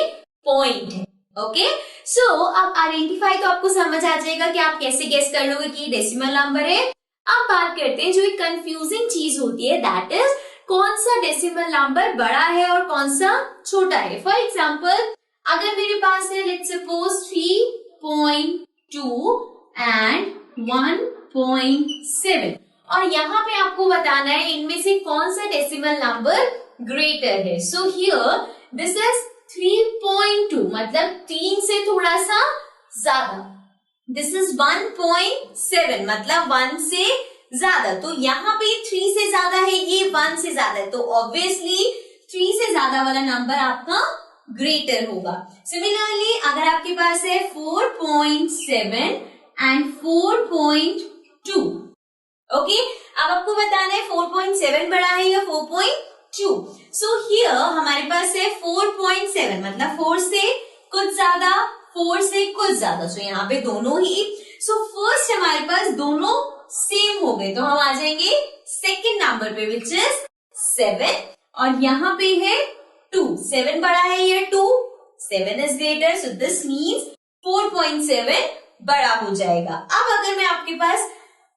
पॉइंट है। ओके, सो अब आइडेंटिफाई तो आपको समझ आ जाएगा कि आप कैसे गेस कर लोगे कि डेसिमल नंबर है। अब बात करते हैं जो एक कंफ्यूजिंग चीज होती है, दैट इज कौन सा डेसिमल नंबर बड़ा है और कौन सा छोटा है। फॉर एग्जाम्पल अगर मेरे पास है लेट्स सपोज 3.2 एंड 1.7 और यहाँ पे आपको बताना है इनमें से कौन सा डेसिमल नंबर ग्रेटर है। सो हियर दिस इज 3.2, मतलब 3 से थोड़ा सा ज्यादा। दिस इज 1.7, मतलब 1 से ज्यादा। तो यहाँ पे 3 से ज्यादा है, ये 1 से ज्यादा है, तो ऑब्वियसली 3 से ज्यादा वाला नंबर आपका ग्रेटर होगा। सिमिलरली अगर आपके पास है 4.7 एंड 4.2, ओके, अब आपको बताना है 4.7 बड़ा है या 4.2। सो हियर हमारे पास है 4.7, मतलब 4 से कुछ ज्यादा, 4 से कुछ ज्यादा। सो यहाँ पे दोनों ही, सो फर्स्ट हमारे पास दोनों सेम हो गए तो हम आ जाएंगे सेकेंड नंबर पे विच इज 7 और यहाँ पे है 2। 7 बड़ा है या 2, 7 is greater, so this means 4.7 बड़ा हो जाएगा। अब अगर मैं आपके पास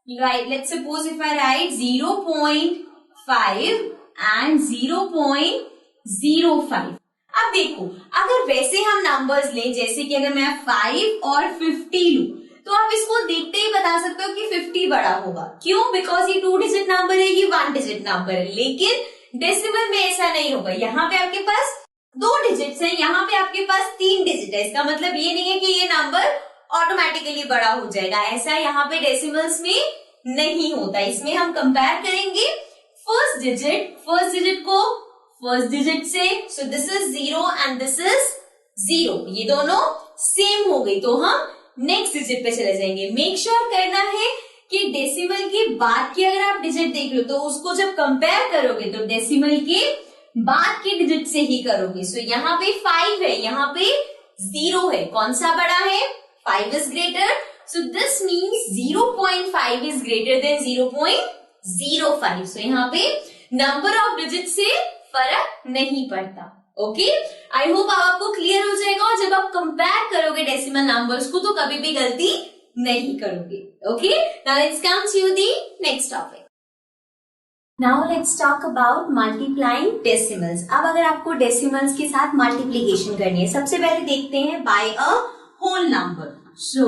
right, let's suppose if I write 0.5 and 0.05। अब देखो अगर वैसे हम नंबर्स लें जैसे कि अगर मैं 5 और 50 लूं तो आप इसको देखते ही बता सकते हो कि 50 बड़ा होगा। क्यों? बिकॉज ये 2 डिजिट नंबर है, ये 1 डिजिट नंबर है। लेकिन डेसिमल में ऐसा नहीं होगा, यहाँ पे आपके पास 2 डिजिट्स हैं, यहाँ पे आपके पास 3 डिजिट है। इसका मतलब ये नहीं है कि ये नंबर ऑटोमेटिकली बड़ा हो जाएगा, ऐसा यहाँ पे डेसिमल्स में नहीं होता। इसमें हम कंपेयर करेंगे फर्स्ट डिजिट को फर्स्ट डिजिट से, सो this is 0 and this is 0, ये दोनों सेम हो गई तो हम नेक्स्ट डिजिट पे चले जाएंगे। मेक श्योर करना है कि डेसिमल के बाद की अगर आप डिजिट देख लो तो उसको जब कंपेयर करोगे तो डेसिमल के बाद के डिजिट से ही करोगे। सो यहाँ पे 5 है, यहाँ पे 0 है, कौन सा बड़ा है? 5 is greater, so this means 0.5 is greater than 0.05। सो यहाँ पे नंबर ऑफ डिजिट से फर्क नहीं पड़ता। ओके, आई होप आपको क्लियर हो जाएगा और जब आप कंपेयर करोगे डेसिमल नंबर्स को तो कभी भी गलती नहीं करोगे। Okay, now let's come to the next topic. Now let's talk about multiplying decimals. अब अगर आपको डेसिमल्स के साथ मल्टीप्लीकेशन करनी है, सबसे पहले देखते हैं by a whole number. So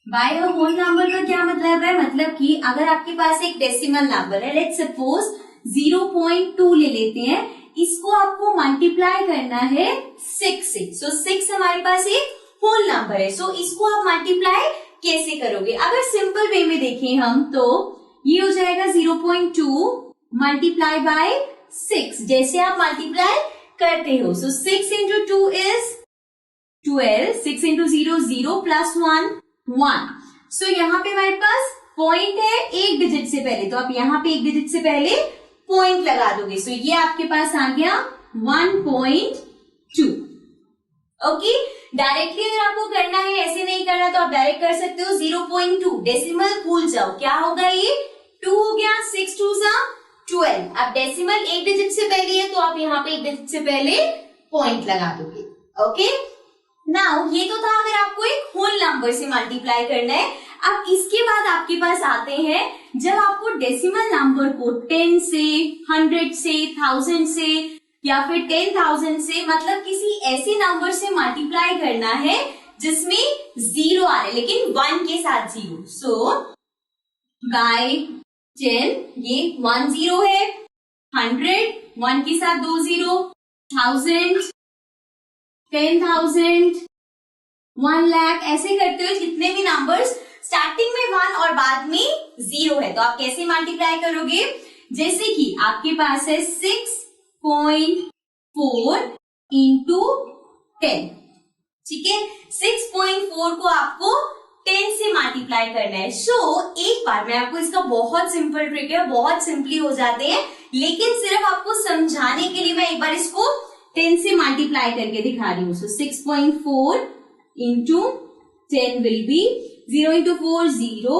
by a whole number का क्या मतलब है? मतलब कि अगर आपके पास एक डेसिमल नंबर है, लेट्स सपोज 0.2 ले लेते हैं, इसको आपको मल्टीप्लाई करना है 6 से। सो 6 हमारे पास एक होल नंबर है, सो इसको आप मल्टीप्लाई कैसे करोगे? अगर सिंपल वे में देखें हम तो ये हो जाएगा 0.2 मल्टीप्लाई बाय 6, जैसे आप मल्टीप्लाई करते हो। सो 6 इंटू 2 इज 12, 6 इंटू 0 0 प्लस 1 1। सो यहाँ पे हमारे पास पॉइंट है एक डिजिट से पहले, तो आप यहाँ पे एक डिजिट से पहले पॉइंट लगा दोगे। सो ये आपके पास आ गया 1.2। ओके, डायरेक्टली अगर आपको करना है, ऐसे नहीं करना तो आप डायरेक्ट कर सकते हो 0.2, डेसिमल भूल जाओ, क्या होगा ये 2 हो गया, 6 2 जा 12। अब डेसिमल एक डिजिट से पहले है तो आप यहाँ पे एक डिजिट से पहले पॉइंट लगा दोगे। ओके, नाउ ये तो था अगर आपको एक होल नंबर से मल्टीप्लाई करना है। अब इसके बाद आपके पास आते हैं जब आपको डेसिमल नंबर को 10 से, 100 से, 1000 से या फिर 10,000 से, मतलब किसी ऐसे नंबर से मल्टीप्लाई करना है जिसमें जीरो आ रहे लेकिन 1 के साथ जीरो। सो बाय 10 ये 1 0 है, 100 1 के साथ 2 0, 1000 10,000 1 लाख, ऐसे करते हुए जितने भी नंबर्स स्टार्टिंग में 1 और बाद में 0 है तो आप कैसे मल्टीप्लाई करोगे, जैसे कि आपके पास है 6.4 इंटू 10, ठीक है, 6.4 को आपको 10 से मल्टीप्लाई करना है। सो एक बार मैं आपको, इसका बहुत सिंपल ट्रिक है, बहुत सिंपली हो जाते हैं, लेकिन सिर्फ आपको समझाने के लिए मैं एक बार इसको 10 से मल्टीप्लाई करके दिखा रही हूँ। सो 6.4 into 10 will be 0 into 4 0,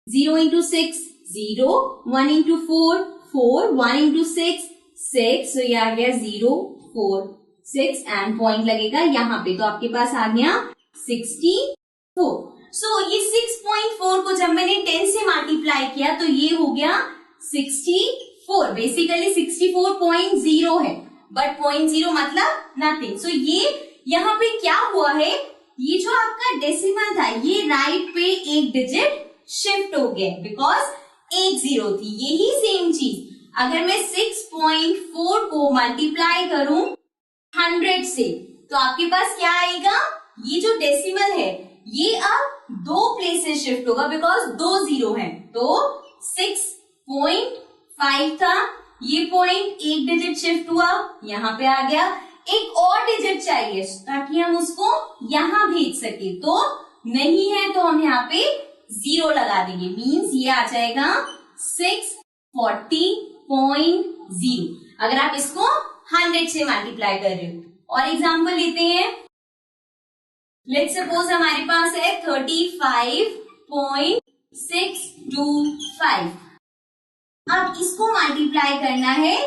0 into 6 0, 1 into 4 4, 1 into 6 6, सो ये आ गया 0 4 6 एंड पॉइंट लगेगा यहाँ पे, तो आपके पास आ गया 64। सो ये 6.4 को जब मैंने 10 से मल्टीप्लाई किया तो ये हो गया 64, बेसिकली 64.0 है, बट 0.0 मतलब नथिंग। सो ये यहाँ पे क्या हुआ है, ये जो आपका डेसिमल था ये राइट पे एक डिजिट शिफ्ट हो गया बिकॉज एक जीरो थी। यही सेम चीज अगर मैं 6.4 को मल्टीप्लाई करूं 100 से तो आपके पास क्या आएगा, ये जो डेसिमल है ये अब 2 प्लेसेस शिफ्ट होगा बिकॉज 2 जीरो है, तो 6.5 था, ये पॉइंट एक डिजिट शिफ्ट हुआ यहाँ पे आ गया, एक और डिजिट चाहिए ताकि हम उसको यहाँ भेज सके, तो नहीं है तो हम यहाँ पे 0 लगा देंगे, मीन्स ये आ जाएगा 640.0 अगर आप इसको 100 से मल्टीप्लाई कर रहे हो। और एग्जांपल लेते हैं, लेट्स सपोज हमारे पास है 35.625, अब इसको मल्टीप्लाई करना है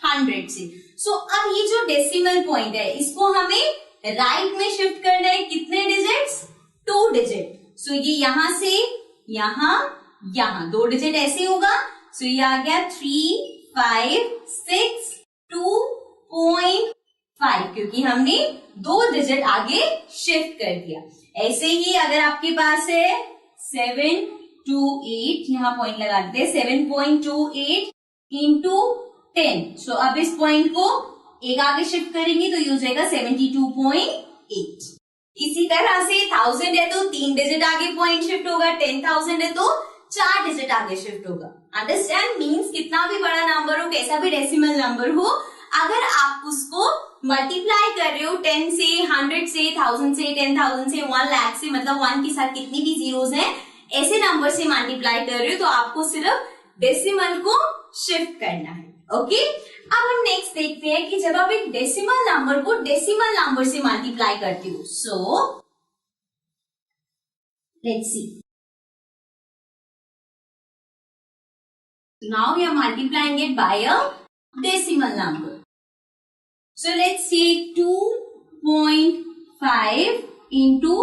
100 से। सो अब ये जो डेसिमल पॉइंट है इसको हमें राइट में शिफ्ट करना है, कितने डिजिट्स, 2 डिजिट। सो ये यहां से यहां 2 डिजिट ऐसे होगा, सो ये आ गया 3562.5 क्योंकि हमने 2 डिजिट आगे शिफ्ट कर दिया। ऐसे ही अगर आपके पास है 728, यहाँ पॉइंट लगा देते हैं, 7.28 इंटू 10, सो अब इस पॉइंट को एक आगे शिफ्ट करेंगे तो ये हो जाएगा 72.8। इसी तरह से 1000 है तो 3 डिजिट आगे पॉइंट शिफ्ट होगा, 10,000 है तो 4 डिजिट आगे शिफ्ट होगा। अंडरस्टैंड, मीन्स कितना भी बड़ा नंबर हो, कैसा भी डेसिमल नंबर हो, अगर आप उसको मल्टीप्लाई कर रहे हो 10 से, 100 से, 1000 से, 10,000 से, 1 लाख से, मतलब 1 के साथ कितनी भी जीरोस हैं, ऐसे नंबर से मल्टीप्लाई कर रहे हो तो आपको सिर्फ डेसिमल को शिफ्ट करना है। ओके, अब हम नेक्स्ट देखते हैं कि जब आप एक डेसिमल नंबर को डेसिमल नंबर से मल्टीप्लाई करते हो, so let's see, now we are multiplying it by a decimal number. So let's take 2.5 into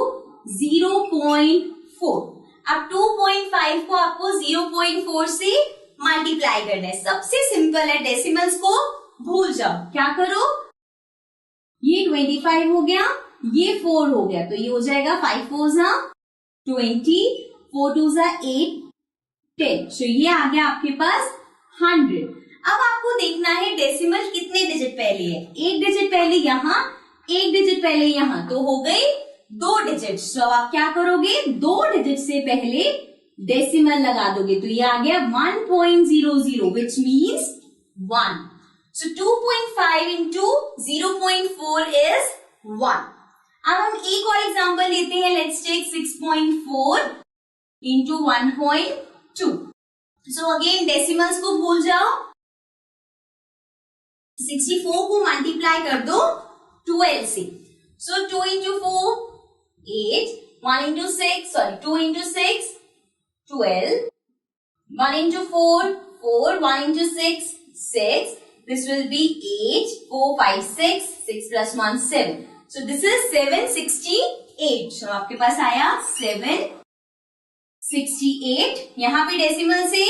0.4. अब 2.5 को आपको 0.4 से मल्टीप्लाई करना है। सबसे सिंपल है, डेसिमल्स को भूल जाओ, क्या करो, ये 25 हो गया, ये 4 हो गया, तो ये हो जाएगा 5 4 जा 20, 4 2 जा 8 10, so ये आ गया आपके पास 100। अब आपको देखना है डेसिमल कितने डिजिट पहले है, एक डिजिट पहले यहाँ, एक डिजिट पहले यहाँ, तो हो गई 2 डिजिट। तो आप क्या करोगे, 2 डिजिट से पहले डेसिमल लगा दोगे, तो ये आ गया 1.00 which means 1। So 2.5 into 0.4 is 1। अब हम एक और एग्जांपल लेते हैं, let's take 6.4 into 1.2। So again decimals को भूल जाओ, 64 को मल्टीप्लाई कर दो 12 से. So 2 into 4, 8. 1 into 6, sorry, 2 into 6, 12. 1 into 4, 4. 1 into 6, 6. This will be 8, 4, 5, 6. 6 plus 1, 7. So this is 768. So आपके पास आया 768. यहाँ पे डेसिमल से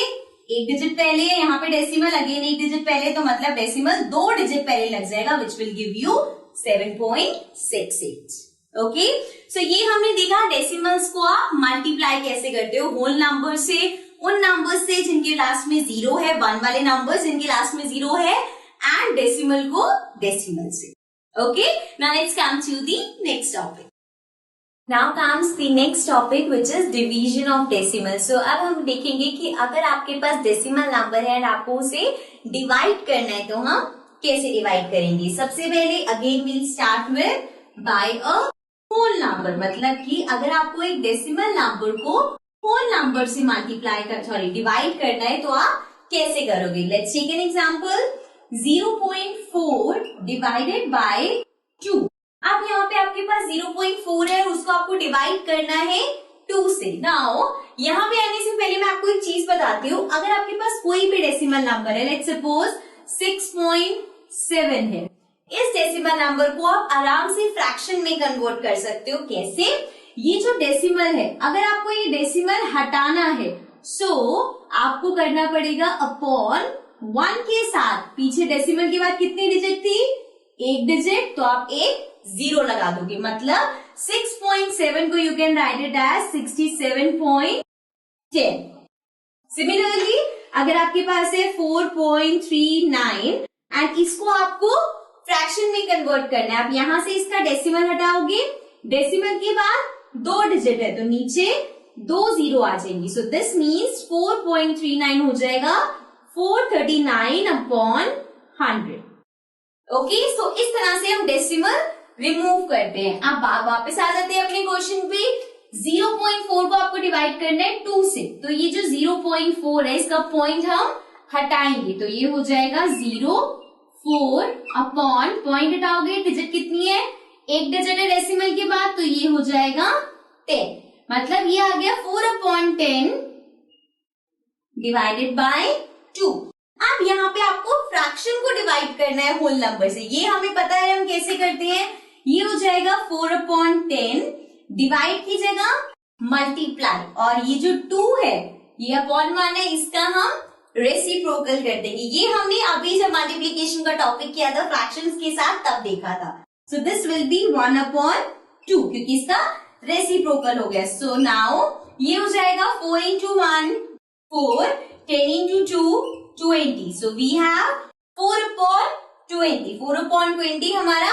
एक डिजिट पहले है, यहाँ पे डेसिमल अगेन एक डिजिट पहले, तो मतलब डेसिमल 2 डिजिट पहले लग जाएगा, which will give you 7.68. Okay, so ये हमने देखा डेसिमल्स को आप मल्टीप्लाई कैसे करते हो, होल नंबर से, उन नंबर्स से जिनके लास्ट में 0 है, 1 वाले नंबर्स जिनके लास्ट में 0 है, एंड डेसिमल को डेसिमल से. Okay, now let's come to the next topic. Now comes the next topic which is division of decimal. So अब हम देखेंगे कि अगर आपके पास डेसिमल नंबर है और आपको उसे डिवाइड करना है तो हम कैसे डिवाइड करेंगे. सबसे पहले again we'll start with by a whole number. मतलब कि अगर आपको एक डेसिमल नंबर को होल नंबर से डिवाइड करना है तो आप कैसे करोगे. Let's take an example. 0.4 divided by 2. अब यहाँ पे आपके पास 0.4 है, उसको आपको डिवाइड करना है 2 से. नाउ यहाँ पे आने से पहले मैं आपको एक चीज बताती हूँ. अगर आपके पास कोई भी डेसिमल नंबर है, लेट्स सपोज 6.7 है, इस डेसिमल नंबर को आप आराम से फ्रैक्शन में कन्वर्ट कर सकते हो. कैसे? ये जो डेसिमल है, अगर आपको ये डेसिमल हटाना है, सो आपको करना पड़ेगा अपॉन 1 के साथ. पीछे डेसिमल के बाद कितनी डिजिट थी? एक डिजिट, तो आप एक 0 लगा दोगे. मतलब 6.7 को you can write it as 67.10. Similarly अगर आपके पास है 4.39 एंड इसको आपको फ्रैक्शन में कन्वर्ट करना है, आप यहां से इसका डेसिमल हटाओगे, डेसिमल के बाद 2 डिजिट है तो नीचे 2 0 आ जाएंगी. सो दिस मीन्स 4.39 हो जाएगा 439/100. ओके, सो इस तरह से हम डेसिमल रिमूव करते हैं. अब वापस आ जाते हैं अपने क्वेश्चन पे. 0.4 को आपको डिवाइड करना है 2 से, तो ये जो 0.4 है इसका पॉइंट हम हटाएंगे, तो ये हो जाएगा 0.4 अपॉन, पॉइंट हटाओगे, डिजिट कितनी है? एक डिजिट है डेसिमल के बाद, तो ये हो जाएगा 10. मतलब ये आ गया 4/10 डिवाइडेड बाय 2. अब यहाँ पे आपको फ्रैक्शन को डिवाइड करना है होल नंबर से. ये हमें पता है हम कैसे करते हैं. ये हो जाएगा 4/10, डिवाइड की जगह मल्टीप्लाई, और ये जो 2 है ये अपॉन 1 है, इसका हम रेसिप्रोकल कर देंगे. ये हमने अभी जब मल्टीप्लीकेशन का टॉपिक किया था फ्रैक्शंस के साथ तब देखा था. सो दिस विल बी 1/2 क्योंकि इसका रेसिप्रोकल हो गया. सो नाउ ये हो जाएगा 4 into 1 4, 10 into 2 20. So we have 4/20. 4/20 हमारा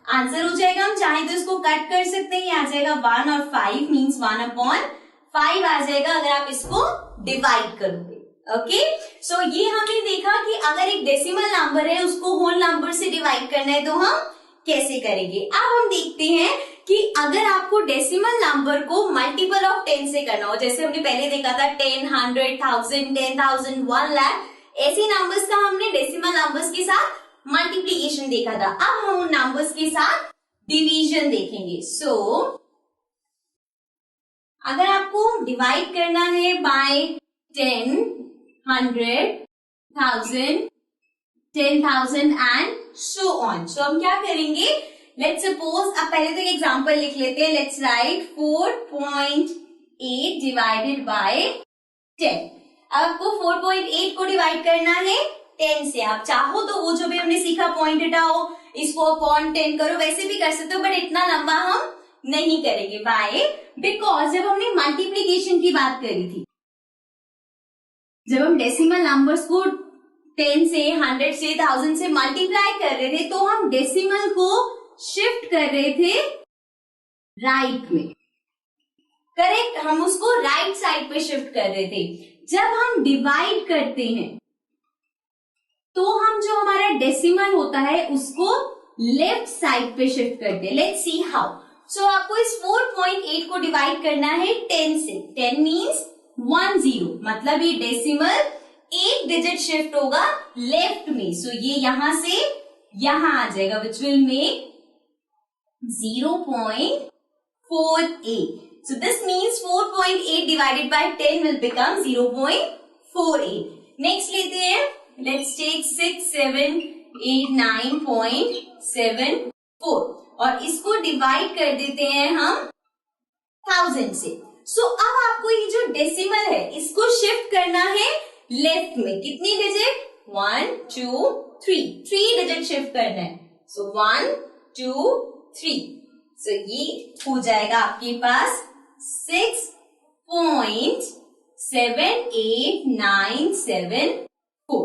आंसर हो जाएगा. हम चाहे तो इसको कट कर सकते हैं, ये आ जाएगा 1 और 5 मीन्स 1/5 आ जाएगा अगर आप इसको डिवाइड करोगे. ओके, सो ये हमने देखा कि अगर एक डेसिमल नंबर है उसको होल नंबर से डिवाइड करना है तो हम कैसे करेंगे. अब हम देखते हैं कि अगर आपको डेसिमल नंबर को मल्टीपल ऑफ 10 से करना हो, जैसे हमने पहले देखा था 10, 100, 1000, 10,000, 1 lakh, ऐसे नंबर्स का हमने डेसिमल नंबर्स के साथ मल्टीप्लीकेशन देखा था. अब हम उन नंबर्स के साथ डिवीजन देखेंगे. सो अगर आपको डिवाइड करना है बाय 10, 100, 1000, 10,000 एंड सो ऑन, सो हम क्या करेंगे. लेट्स सपोज, अब पहले तो एक एग्जांपल लिख लेते हैं. Let's write 4.8 divided by 10. आपको 4.8 को डिवाइड करना है 10 से. आप चाहो तो वो जो भी हमने सीखा पॉइंट हटाओ, इसको अपॉन 10 करो, वैसे भी कर सकते हो, बट इतना लंबा हम नहीं करेंगे. बाय, बिकॉज जब हमने मल्टीप्लीकेशन की बात करी थी, जब हम डेसिमल नंबर्स को 10 से, 100 से, 1000 से मल्टीप्लाई कर रहे थे, तो हम डेसिमल को शिफ्ट कर रहे थे राइट में. करेक्ट, हम उसको राइट साइड पे शिफ्ट कर रहे थे. जब हम डिवाइड करते हैं तो हम जो हमारा डेसिमल होता है उसको लेफ्ट साइड पे शिफ्ट करते हैं. Let's see how. सो आपको इस 4.8 को डिवाइड करना है 10 से. 10 मीन्स 10, मतलब ये डेसिमल एक डिजिट शिफ्ट होगा लेफ्ट में. सो ये यहां से यहां आ जाएगा, which will make 0.48. So this means 4.8 divided by 10 will become 0.48. Next लेते हैं, let's take 6, 7, 8, 9.74 और इसको डिवाइड कर देते हैं हम 1000 से. So अब आपको ये जो डेसिमल है इसको शिफ्ट करना है लेफ्ट में. कितनी डिजिट? 1, 2, 3 डिजिट शिफ्ट करना है. So 1, 2, 3. So ये हो जाएगा आपके पास 6.78974.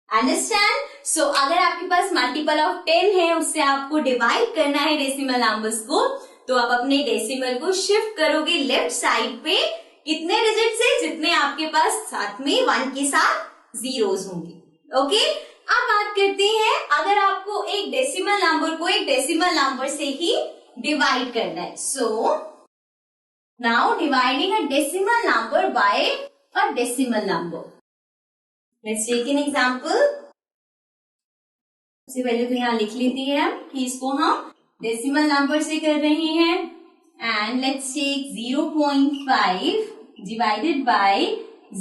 अंडरस्टैंड? सो अगर आपके पास मल्टीपल ऑफ 10 है, उससे आपको डिवाइड करना है डेसिमल नंबर्स को, तो आप अपने डेसिमल को शिफ्ट करोगे लेफ्ट साइड पे कितने डिजिट से? जितने आपके पास साथ में 1 के साथ जीरोस होंगे. ओके, अब बात करते हैं अगर आपको एक डेसिमल नंबर को एक डेसिमल नंबर से ही डिवाइड करना है. So now dividing a decimal number by a decimal number. Let's take an example. सबसे पहले तो यहाँ लिख लेते हैं कि इसको हम डेसिमल नंबर से कर रहे हैं. And let's take 0.5 divided by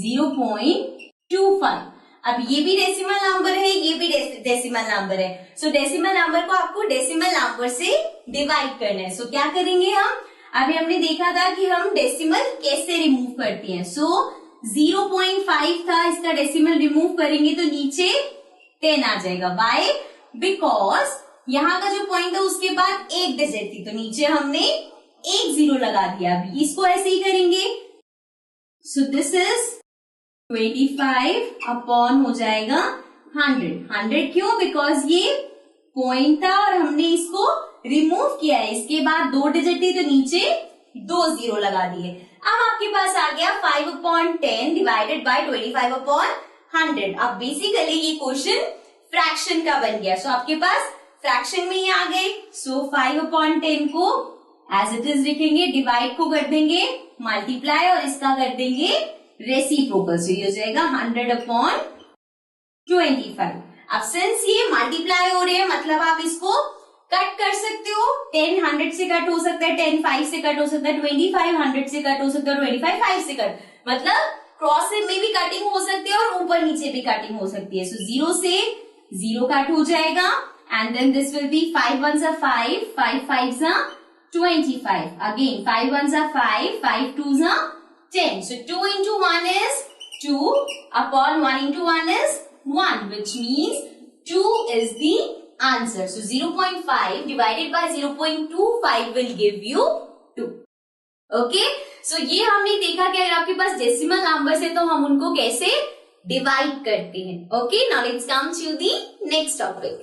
0.25. अब ये भी डेसिमल नंबर है, ये भी डेसिमल नंबर है. सो डेसिमल नंबर को आपको डेसिमल नंबर से डिवाइड करना है. सो क्या करेंगे हम? अभी हमने देखा था कि हम डेसिमल कैसे रिमूव करते हैं. सो 0.5 था, इसका डेसिमल रिमूव करेंगे तो नीचे 10 आ जाएगा. वाई? बिकॉज यहाँ का जो पॉइंट है उसके बाद एक डिजिट थी, तो नीचे हमने एक 0 लगा दिया. अभी इसको ऐसे ही करेंगे. सो दिस इज 25 अपॉन हो जाएगा 100. 100 क्यों? बिकॉज ये पॉइंट था और हमने इसको रिमूव किया है. इसके बाद 2 डिजिट थी तो नीचे 2 0 लगा दिए. अब आपके पास आ गया 5/10 डिवाइडेड बाय 25/100. अब बेसिकली ये क्वेश्चन फ्रैक्शन का बन गया. सो आपके पास फ्रैक्शन में ही आ गए. सो 5/10 को एज इट इज लिखेंगे, डिवाइड को कर देंगे मल्टीप्लाई और इसका कर देंगे रेसिप्रोकल. सो ये हो जाएगा 100/25. अब सिंस ये मल्टीप्लाई हो रहे हैं मतलब आप इसको कट कर सकते हो. 10 100 से कट हो सकता है, 10 5 से कट हो सकता है, 25 100 से कट हो सकता है, 25 5 से कट. मतलब क्रॉस में भी कटिंग हो सकती है और ऊपर नीचे भी कटिंग हो सकती है. सो 0 से 0 कट हो जाएगा and then this will be 5 1s are 5, 5 5s are 25. Again 5 1s are 5, 5 2s are 10. So 2 into 1 is 2 upon 1 into 1 is 1, which means 2 is the answer. So 0.5 divided by 0.25 will give you 2. Okay? So ये हमने देखा कि अगर आपके पास डेसिमल नंबर्स है तो हम उनको कैसे डिवाइड करते हैं. Okay? Now let's come to the next topic.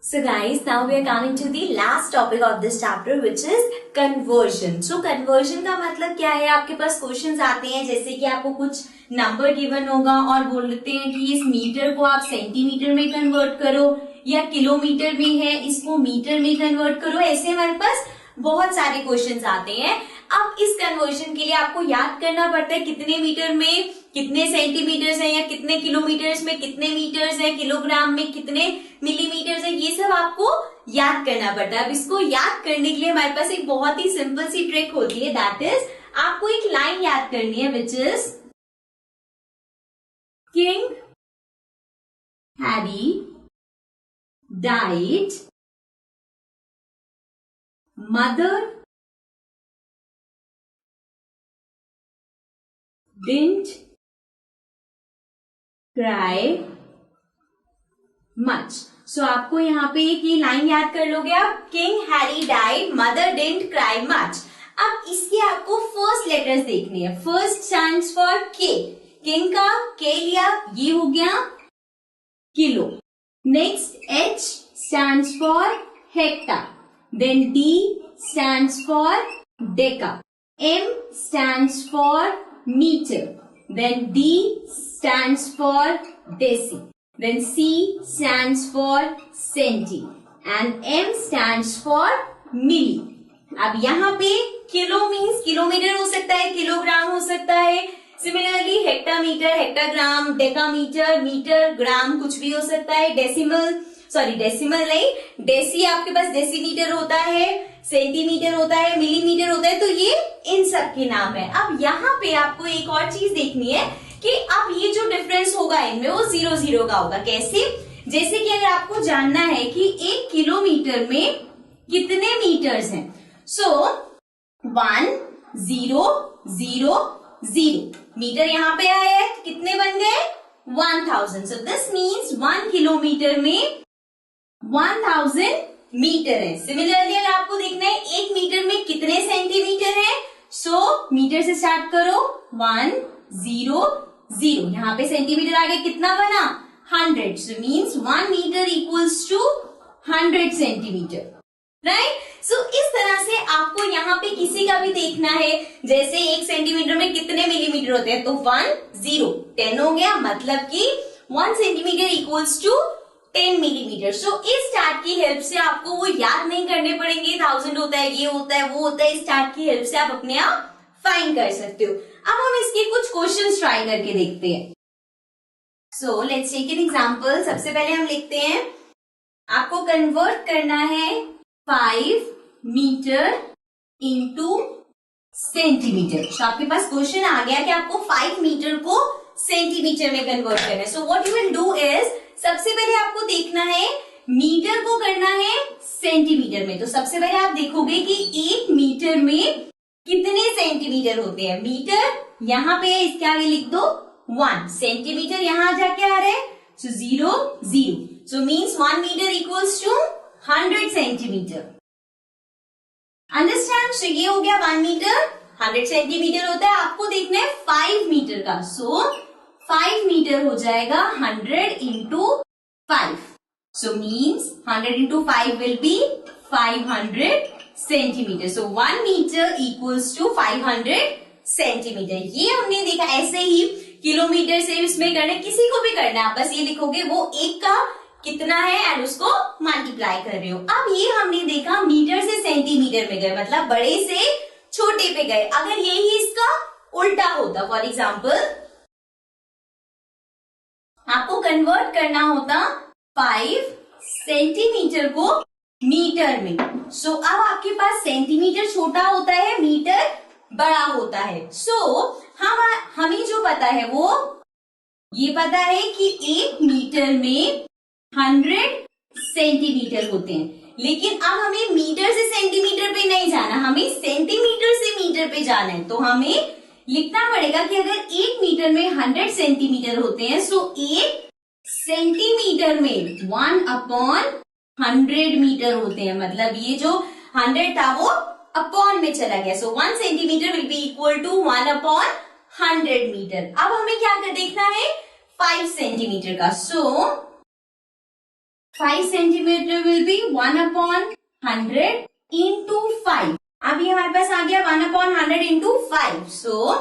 So guys, now we are coming to the last topic of this chapter, which is conversion. So conversion का मतलब क्या है? आपके पास क्वेश्चंस आते हैं जैसे कि आपको कुछ नंबर गिवन होगा और बोलते हैं कि इस मीटर को आप सेंटीमीटर में कन्वर्ट करो या किलोमीटर में है इसको मीटर में कन्वर्ट करो. ऐसे हमारे पास बहुत सारे क्वेश्चंस आते हैं. अब इस कन्वर्जन के लिए आपको याद करना पड़ता है कितने मीटर में कितने सेंटीमीटर्स हैं या कितने किलोमीटर्स में कितने मीटर्स हैं, किलोग्राम में कितने मिलीमीटर्स हैं, ये सब आपको याद करना पड़ता है. अब इसको याद करने के लिए हमारे पास एक बहुत ही सिंपल सी ट्रिक होती है. दैट इज आपको एक लाइन याद करनी है which is king Harry died, mother didn't cry much. So आपको यहाँ पे एक ये लाइन याद कर लोगे आप. King Harry died, mother didn't cry much. अब इसके आपको फर्स्ट लेटर्स देखने हैं. First stands for K. King का के लिया, ये हो गया kilo. Next H stands for hecta. Then D stands for deca. M stands for meter. Then D stands for deci. Then C stands for centi. And M stands for milli. अब यहाँ पे किलो मीन्स किलोमीटर हो सकता है, किलोग्राम हो सकता है. Similarly hectometre, hectogram, decametre, metre, gram कुछ भी हो सकता है. डेसिमल सॉरी डेसिमल नहीं, डेसी आपके पास डेसीमीटर होता है, सेंटीमीटर होता है, मिलीमीटर होता है, तो ये इन सब के नाम है। अब यहाँ पे आपको एक और चीज देखनी है कि अब ये जो डिफरेंस होगा इनमें वो 0 0 का होगा। कैसे? जैसे कि अगर आपको जानना है कि 1 किलोमीटर में कितने मीटर्स हैं, सो 1 0 0 0 मीटर यहाँ पे आया है, कितने बन गए? 1000। सो दिस मीन्स 1 किलोमीटर में 1000 मीटर है। सिमिलरली अगर आपको देखना है 1 मीटर में कितने सेंटीमीटर है, सो मीटर से स्टार्ट करो, 1 0 0, यहाँ पे सेंटीमीटर आगे कितना बना? 100। So means 1 metre equals to 100 centimetre, right? So इस तरह से आपको यहाँ पे किसी का भी देखना है, जैसे 1 सेंटीमीटर में कितने मिलीमीटर होते हैं, तो 1 0 10 हो गया, मतलब कि 1 सेंटीमीटर इक्वल्स टू 10 मिलीमीटर। सो इस स्टार्ट की हेल्प से आपको वो याद नहीं करने पड़ेंगे, 1000 होता है, ये होता है, वो होता है। इस स्टार्ट की हेल्प से आप अपने आप फाइंड कर सकते हो। अब हम इसके कुछ क्वेश्चंस ट्राई करके देखते हैं। So let's take an example. सबसे पहले हम लिखते हैं, आपको कन्वर्ट करना है 5 मीटर इंटू सेंटीमीटर। तो आपके पास क्वेश्चन आ गया कि आपको 5 मीटर को सेंटीमीटर में कन्वर्ट करना है। So what you will do is, सबसे पहले आपको देखना है मीटर को करना है सेंटीमीटर में। तो सबसे पहले आप देखोगे कि 1 मीटर में कितने सेंटीमीटर होते हैं। मीटर यहाँ पे है, इसके आगे लिख दो 1, सेंटीमीटर यहाँ जाके आ रहे हैं, so 0 0, so means 1 metre equals to 100 centimetre. Understand? So ये हो गया 1 मीटर, 100 सेंटीमीटर होता है। आपको देखना है 5 मीटर का, सो 5 मीटर हो जाएगा 100 into 5, so means 100 into 5 will be 500 centimetre. So 1 metre equals to 500 centimetre. ये हमने देखा। ऐसे ही किलोमीटर से इसमें करना है, किसी को भी करना है, आप बस ये लिखोगे वो 1 का कितना है एंड उसको मल्टीप्लाई कर रहे हो। अब ये हमने देखा मीटर से सेंटीमीटर में गए, मतलब बड़े से छोटे पे गए। अगर यही इसका उल्टा होता, फॉर एग्जाम्पल आपको कन्वर्ट करना होता 5 सेंटीमीटर को मीटर में, सो अब आपके पास सेंटीमीटर छोटा होता है, मीटर बड़ा होता है। सो हमें जो पता है वो ये पता है कि 1 मीटर में 100 सेंटीमीटर होते हैं, लेकिन अब हमें मीटर से सेंटीमीटर पे नहीं जाना, हमें सेंटीमीटर से मीटर पे जाना है। तो हमें लिखना पड़ेगा कि अगर 1 मीटर में 100 सेंटीमीटर होते हैं, सो 1 सेंटीमीटर में 1/100 मीटर होते हैं। मतलब ये जो 100 था वो अपॉन में चला गया, so 1 centimetre will be equal to 1/100 metre. अब हमें क्या कर देखना है 5 सेंटीमीटर का, so 5 centimetre will be 1/100 into 5। अब ये हमारे पास आ गया 1/100 into 5, so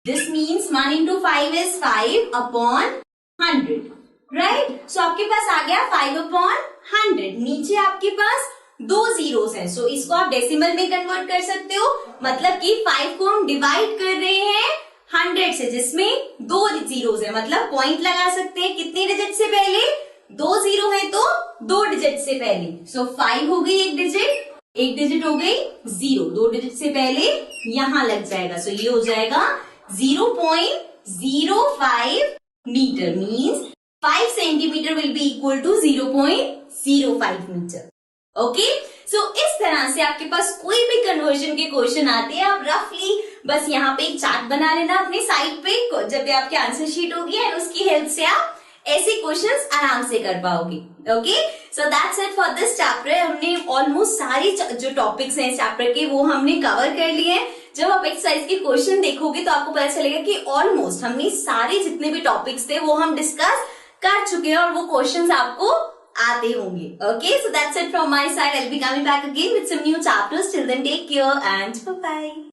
this means 1 into 5 is 5/100, right? So आपके पास आ गया 5/100। नीचे आपके पास 2 जीरोस हैं, सो इसको आप डेसिमल में कन्वर्ट कर सकते हो। मतलब कि 5 को हम डिवाइड कर रहे हैं 100 से, जिसमें 2 जीरोस है, मतलब पॉइंट लगा सकते हैं कितने डिजिट से पहले, 2 जीरो है तो 2 डिजिट से पहले। सो 5 हो गई एक डिजिट हो गई 0, 2 डिजिट से पहले यहां लग जाएगा। सो ये हो जाएगा 0.05 metre, means 5 centimetre will be equal to 0.05 metre. Okay, so इस तरह से आपके पास कोई भी कन्वर्जन के क्वेश्चन आते हैं, आप रफली बस यहाँ पे एक चार्ट बना लेना अपने साइड पे, जब भी आपकी आंसर शीट होगी एंड उसकी हेल्प से आप ऐसे क्वेश्चंस आराम से कर पाओगे। Okay, so that's it for this chapter. हमने ऑलमोस्ट सारे जो टॉपिक्स हैं इस चैप्टर के वो हमने कवर कर लिए हैं। जब आप एक्सरसाइज के क्वेश्चन देखोगे तो आपको पता चलेगा कि ऑलमोस्ट हमने सारे जितने भी टॉपिक्स थे वो हम डिस्कस कर चुके हैं और वो क्वेश्चंस आपको आते होंगे। Okay, so that's it from my side. I will be coming back again with some new chapters. Till then take care and bye bye.